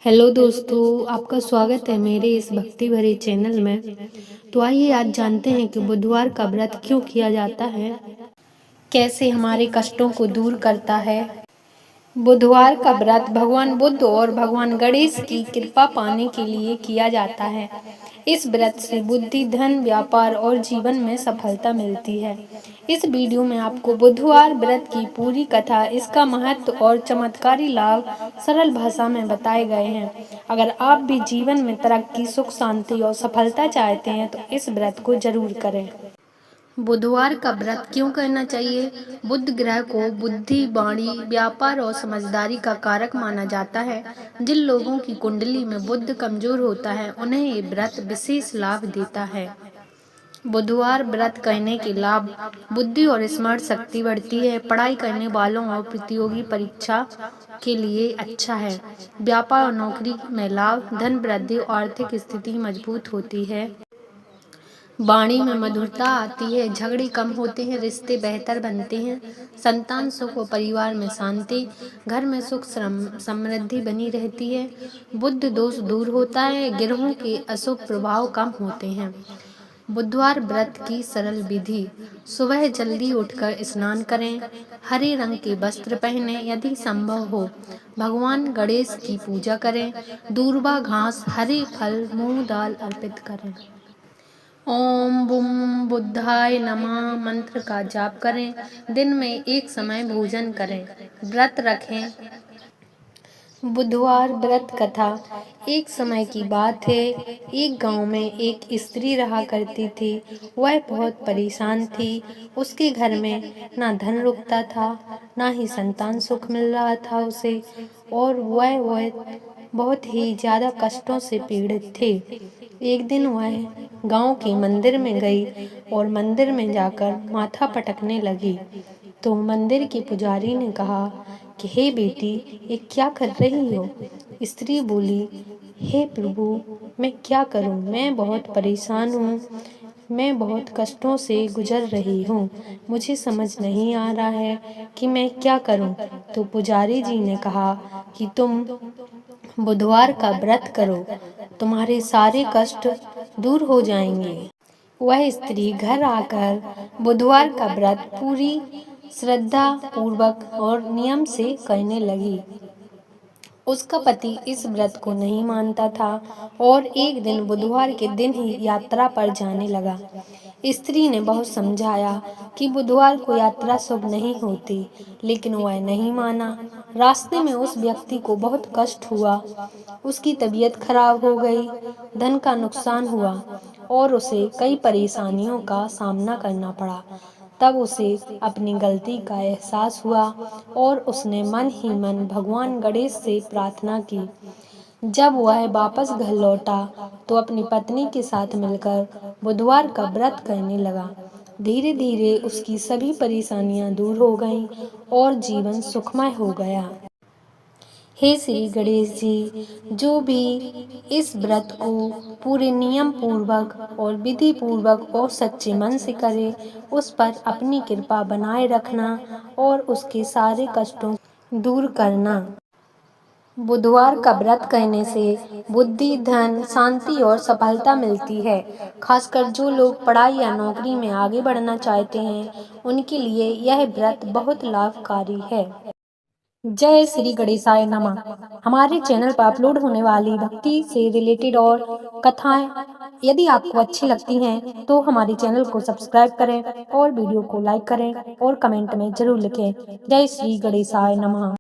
Hello दोस्तों, आपका स्वागत है मेरे इस भक्ति भरे चैनल में। तो आइए आज जानते हैं कि बुधवार का व्रत क्यों किया जाता है, कैसे हमारे कष्टों को दूर करता है। बुधवार का व्रत भगवान बुद्ध और भगवान गणेश की कृपा पाने के लिए किया जाता है। इस व्रत से बुद्धि, धन, व्यापार और जीवन में सफलता मिलती है। इस वीडियो में आपको बुधवार व्रत की पूरी कथा, इसका महत्व और चमत्कारी लाभ सरल भाषा में बताए गए हैं। अगर आप भी जीवन में तरक्की, सुख, शांति और सफलता चाहते हैं तो इस व्रत को जरूर करें। बुधवार का व्रत क्यों करना चाहिए? बुध ग्रह को बुद्धि, वाणी, व्यापार और समझदारी का कारक माना जाता है। जिन लोगों की कुंडली में बुध कमजोर होता है उन्हें ये व्रत विशेष लाभ देता है। बुधवार व्रत करने के लाभ: बुद्धि और स्मरण शक्ति बढ़ती है। पढ़ाई करने वालों और प्रतियोगी परीक्षा के लिए अच्छा है। व्यापार और नौकरी में लाभ, धन वृद्धि और आर्थिक स्थिति मजबूत होती है। वाणी में मधुरता आती है, झगड़े कम होते हैं, रिश्ते बेहतर बनते हैं। संतान सुख और परिवार में शांति, घर में सुख समृद्धि बनी रहती है। बुध दोष दूर होता है, ग्रहों के अशुभ प्रभाव कम होते हैं। बुधवार व्रत की सरल विधि: सुबह जल्दी उठकर स्नान करें, हरे रंग के वस्त्र पहनें, यदि संभव हो भगवान गणेश की पूजा करें, दूर्वा घास, हरे फल, मूंग दाल अर्पित करें। ओम बुम बुद्धाय नमः मंत्र का जाप करें। दिन में एक समय भोजन करें। व्रत रखें। बुधवार व्रत कथा: एक समय की बात है, एक गांव में एक स्त्री रहा करती थी। वह बहुत परेशान थी। उसके घर में ना धन रुकता था, ना ही संतान सुख मिल रहा था उसे, और वह बहुत ही ज्यादा कष्टों से पीड़ित थी। एक दिन वह गांव के मंदिर में गई और मंदिर में जाकर माथा पटकने लगी। तो मंदिर के पुजारी ने कहा कि हे बेटी, ये क्या कर रही हो? स्त्री बोली, हे प्रभु, मैं क्या करूं? मैं बहुत परेशान हूँ, मैं बहुत कष्टों से गुजर रही हूँ, मुझे समझ नहीं आ रहा है कि मैं क्या करूं। तो पुजारी जी ने कहा कि तुम बुधवार का व्रत करो, तुम्हारे सारे कष्ट दूर हो जाएंगे। वह स्त्री घर आकर बुधवार का व्रत पूरी श्रद्धा पूर्वक और नियम से करने लगी। उसका पति इस व्रत को नहीं मानता था और एक दिन बुधवार के दिन ही यात्रा पर जाने लगा। स्त्री ने बहुत समझाया कि बुधवार को यात्रा शुभ नहीं होती, लेकिन वह नहीं माना। रास्ते में उस व्यक्ति को बहुत कष्ट हुआ, उसकी तबीयत खराब हो गई, धन का नुकसान हुआ और उसे कई परेशानियों का सामना करना पड़ा। तब उसे अपनी गलती का एहसास हुआ और उसने मन ही मन भगवान गणेश से प्रार्थना की। जब वह वापस घर लौटा तो अपनी पत्नी के साथ मिलकर बुधवार का व्रत करने लगा। धीरे धीरे उसकी सभी परेशानियां दूर हो गईं और जीवन सुखमय हो गया। हे श्री गणेश जी, जो भी इस व्रत को पूरे नियम पूर्वक और विधि पूर्वक और सच्चे मन से करे, उस पर अपनी कृपा बनाए रखना और उसके सारे कष्टों दूर करना। बुधवार का व्रत करने से बुद्धि, धन, शांति और सफलता मिलती है। खासकर जो लोग पढ़ाई या नौकरी में आगे बढ़ना चाहते हैं, उनके लिए यह व्रत बहुत लाभकारी है। जय श्री गणेशाय नमः। हमारे चैनल पर अपलोड होने वाली भक्ति से रिलेटेड और कथाएं यदि आपको अच्छी लगती हैं तो हमारे चैनल को सब्सक्राइब करें और वीडियो को लाइक करें और कमेंट में जरूर लिखें। जय श्री गणेशाय नमः।